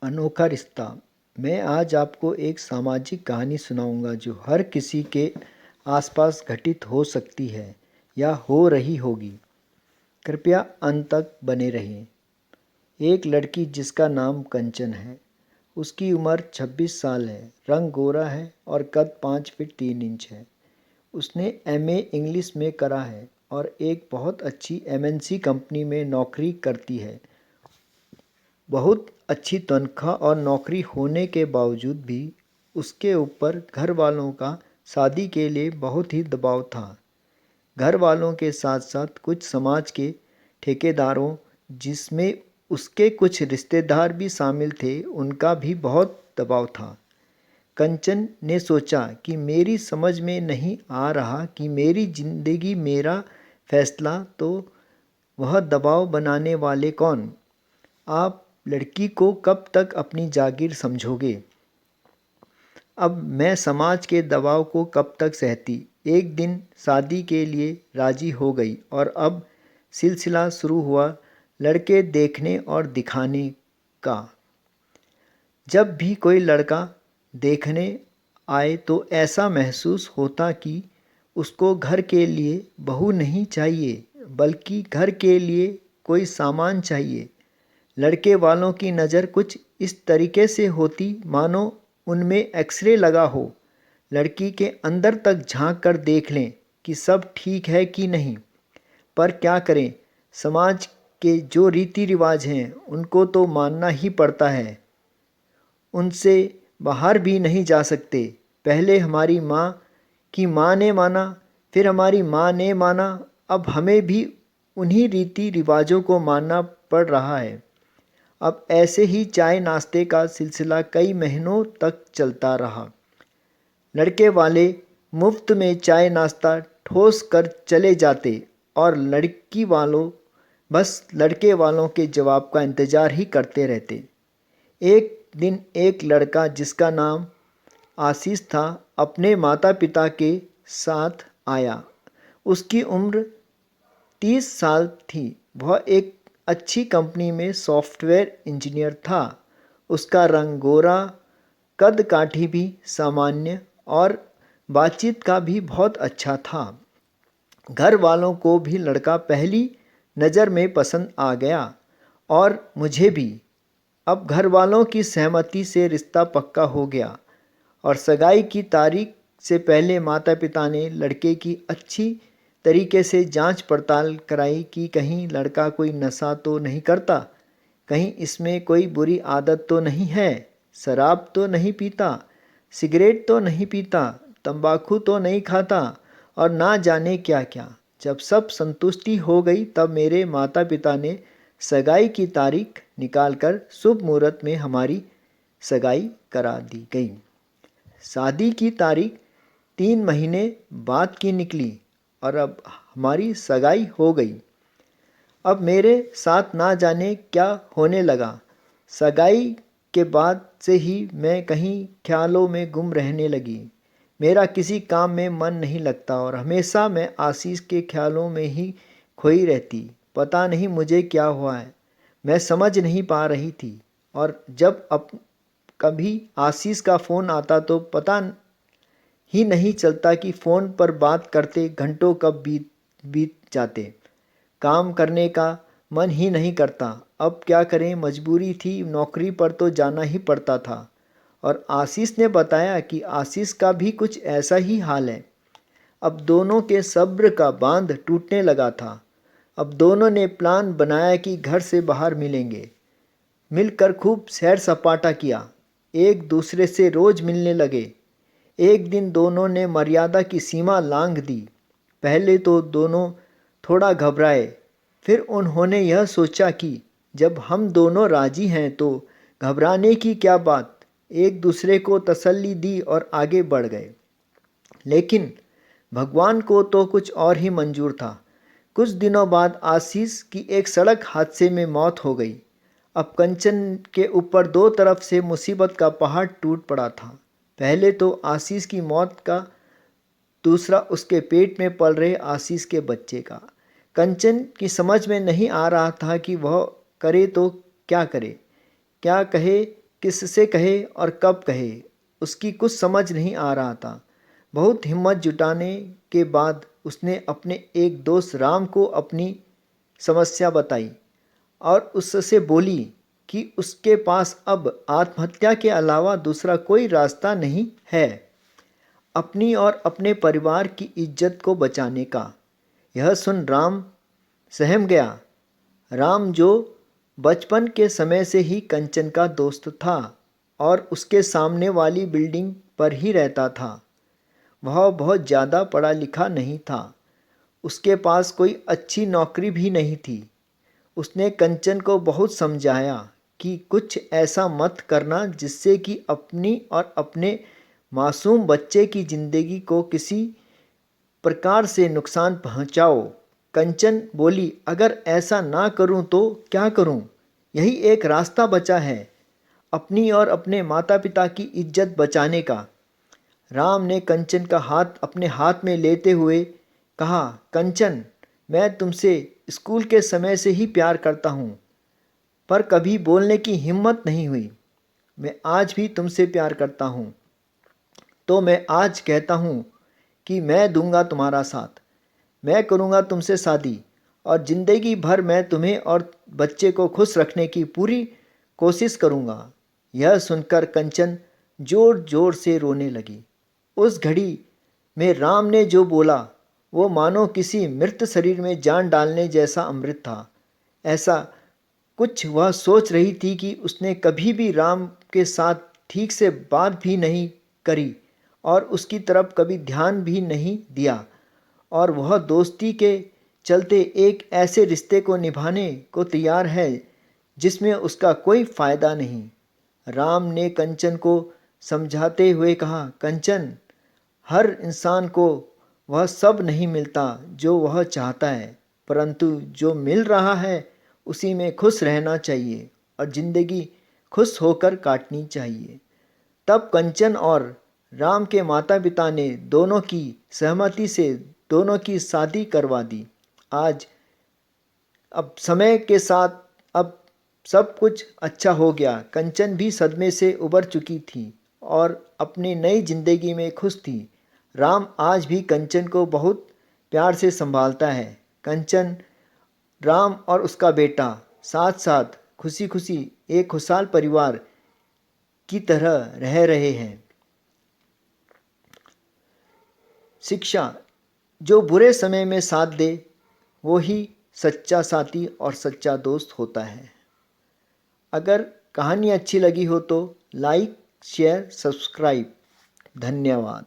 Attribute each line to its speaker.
Speaker 1: अनोखा रिश्ता। मैं आज आपको एक सामाजिक कहानी सुनाऊंगा जो हर किसी के आसपास घटित हो सकती है या हो रही होगी। कृपया अंत तक बने रहें। एक लड़की जिसका नाम कंचन है। उसकी उम्र 26 साल है, रंग गोरा है और कद 5 फीट 3 इंच है। उसने एमए इंग्लिश में करा है और एक बहुत अच्छी एमएनसी कंपनी में नौकरी करती है। बहुत अच्छी तनख्वाह और नौकरी होने के बावजूद भी उसके ऊपर घर वालों का शादी के लिए बहुत ही दबाव था। घर वालों के साथ साथ कुछ समाज के ठेकेदारों, जिसमें उसके कुछ रिश्तेदार भी शामिल थे, उनका भी बहुत दबाव था। कंचन ने सोचा कि मेरी समझ में नहीं आ रहा कि मेरी ज़िंदगी मेरा फैसला, तो वह दबाव बनाने वाले कौन। आप लड़की को कब तक अपनी जागीर समझोगे। अब मैं समाज के दबाव को कब तक सहती। एक दिन शादी के लिए राजी हो गई और अब सिलसिला शुरू हुआ लड़के देखने और दिखाने का। जब भी कोई लड़का देखने आए तो ऐसा महसूस होता कि उसको घर के लिए बहू नहीं चाहिए, बल्कि घर के लिए कोई सामान चाहिए। लड़के वालों की नज़र कुछ इस तरीके से होती मानो उनमें एक्सरे लगा हो। लड़की के अंदर तक झांक कर देख लें कि सब ठीक है कि नहीं। पर क्या करें, समाज के जो रीति रिवाज हैं उनको तो मानना ही पड़ता है। उनसे बाहर भी नहीं जा सकते। पहले हमारी माँ की माँ ने माना, फिर हमारी माँ ने माना, अब हमें भी उन्हीं रीति रिवाजों को मानना पड़ रहा है। अब ऐसे ही चाय नाश्ते का सिलसिला कई महीनों तक चलता रहा। लड़के वाले मुफ्त में चाय नाश्ता ठोस कर चले जाते और लड़की वालों बस लड़के वालों के जवाब का इंतज़ार ही करते रहते। एक दिन एक लड़का जिसका नाम आशीष था, अपने माता पिता के साथ आया। उसकी उम्र 30 साल थी। वह एक अच्छी कंपनी में सॉफ्टवेयर इंजीनियर था। उसका रंग गोरा, कद काठी भी सामान्य और बातचीत का भी बहुत अच्छा था। घर वालों को भी लड़का पहली नज़र में पसंद आ गया और मुझे भी। अब घर वालों की सहमति से रिश्ता पक्का हो गया और सगाई की तारीख से पहले माता पिता ने लड़के की अच्छी तरीके से जांच पड़ताल कराई कि कहीं लड़का कोई नशा तो नहीं करता, कहीं इसमें कोई बुरी आदत तो नहीं है, शराब तो नहीं पीता, सिगरेट तो नहीं पीता, तंबाकू तो नहीं खाता और ना जाने क्या क्या। जब सब संतुष्टि हो गई तब मेरे माता पिता ने सगाई की तारीख निकालकर शुभ मुहूर्त में हमारी सगाई करा दी गई। शादी की तारीख 3 महीने बाद की निकली और अब हमारी सगाई हो गई। अब मेरे साथ ना जाने क्या होने लगा। सगाई के बाद से ही मैं कहीं ख्यालों में गुम रहने लगी। मेरा किसी काम में मन नहीं लगता और हमेशा मैं आशीष के ख्यालों में ही खोई रहती। पता नहीं मुझे क्या हुआ है, मैं समझ नहीं पा रही थी। और जब अब कभी आशीष का फ़ोन आता तो पता ही नहीं चलता कि फ़ोन पर बात करते घंटों कब बीत बीत जाते। काम करने का मन ही नहीं करता। अब क्या करें, मजबूरी थी, नौकरी पर तो जाना ही पड़ता था। और आशीष ने बताया कि आशीष का भी कुछ ऐसा ही हाल है। अब दोनों के सब्र का बांध टूटने लगा था। अब दोनों ने प्लान बनाया कि घर से बाहर मिलेंगे। मिलकर खूब सैर सपाटा किया, एक दूसरे से रोज़ मिलने लगे। एक दिन दोनों ने मर्यादा की सीमा लांघ दी। पहले तो दोनों थोड़ा घबराए, फिर उन्होंने यह सोचा कि जब हम दोनों राजी हैं तो घबराने की क्या बात। एक दूसरे को तसल्ली दी और आगे बढ़ गए। लेकिन भगवान को तो कुछ और ही मंजूर था। कुछ दिनों बाद आशीष की एक सड़क हादसे में मौत हो गई। अब कंचन के ऊपर दो तरफ से मुसीबत का पहाड़ टूट पड़ा था। पहले तो आशीष की मौत का, दूसरा उसके पेट में पल रहे आशीष के बच्चे का। कंचन की समझ में नहीं आ रहा था कि वह करे तो क्या करे, क्या कहे किससे कहे और कब कहे, उसकी कुछ समझ नहीं आ रहा था। बहुत हिम्मत जुटाने के बाद उसने अपने एक दोस्त राम को अपनी समस्या बताई और उससे बोली कि उसके पास अब आत्महत्या के अलावा दूसरा कोई रास्ता नहीं है अपनी और अपने परिवार की इज्जत को बचाने का। यह सुन राम सहम गया। राम जो बचपन के समय से ही कंचन का दोस्त था और उसके सामने वाली बिल्डिंग पर ही रहता था, वह बहुत ज़्यादा पढ़ा लिखा नहीं था। उसके पास कोई अच्छी नौकरी भी नहीं थी। उसने कंचन को बहुत समझाया कि कुछ ऐसा मत करना जिससे कि अपनी और अपने मासूम बच्चे की ज़िंदगी को किसी प्रकार से नुकसान पहुंचाओ। कंचन बोली, अगर ऐसा ना करूं तो क्या करूं? यही एक रास्ता बचा है अपनी और अपने माता पिता की इज्जत बचाने का। राम ने कंचन का हाथ अपने हाथ में लेते हुए कहा, कंचन, मैं तुमसे स्कूल के समय से ही प्यार करता हूँ, पर कभी बोलने की हिम्मत नहीं हुई। मैं आज भी तुमसे प्यार करता हूँ, तो मैं आज कहता हूँ कि मैं दूंगा तुम्हारा साथ। मैं करूँगा तुमसे शादी और ज़िंदगी भर मैं तुम्हें और बच्चे को खुश रखने की पूरी कोशिश करूँगा। यह सुनकर कंचन ज़ोर ज़ोर से रोने लगी। उस घड़ी में राम ने जो बोला वो मानो किसी मृत शरीर में जान डालने जैसा अमृत था। ऐसा कुछ वह सोच रही थी कि उसने कभी भी राम के साथ ठीक से बात भी नहीं करी और उसकी तरफ कभी ध्यान भी नहीं दिया, और वह दोस्ती के चलते एक ऐसे रिश्ते को निभाने को तैयार है जिसमें उसका कोई फायदा नहीं। राम ने कंचन को समझाते हुए कहा, कंचन, हर इंसान को वह सब नहीं मिलता जो वह चाहता है, परंतु जो मिल रहा है उसी में खुश रहना चाहिए और ज़िंदगी खुश होकर काटनी चाहिए। तब कंचन और राम के माता पिता ने दोनों की सहमति से दोनों की शादी करवा दी। आज अब समय के साथ अब सब कुछ अच्छा हो गया। कंचन भी सदमे से उबर चुकी थी और अपनी नई जिंदगी में खुश थी। राम आज भी कंचन को बहुत प्यार से संभालता है। कंचन, राम और उसका बेटा साथ साथ खुशी खुशी एक खुशहाल परिवार की तरह रह रहे हैं। शिक्षा, जो बुरे समय में साथ दे वो ही सच्चा साथी और सच्चा दोस्त होता है। अगर कहानी अच्छी लगी हो तो लाइक, शेयर, सब्सक्राइब। धन्यवाद।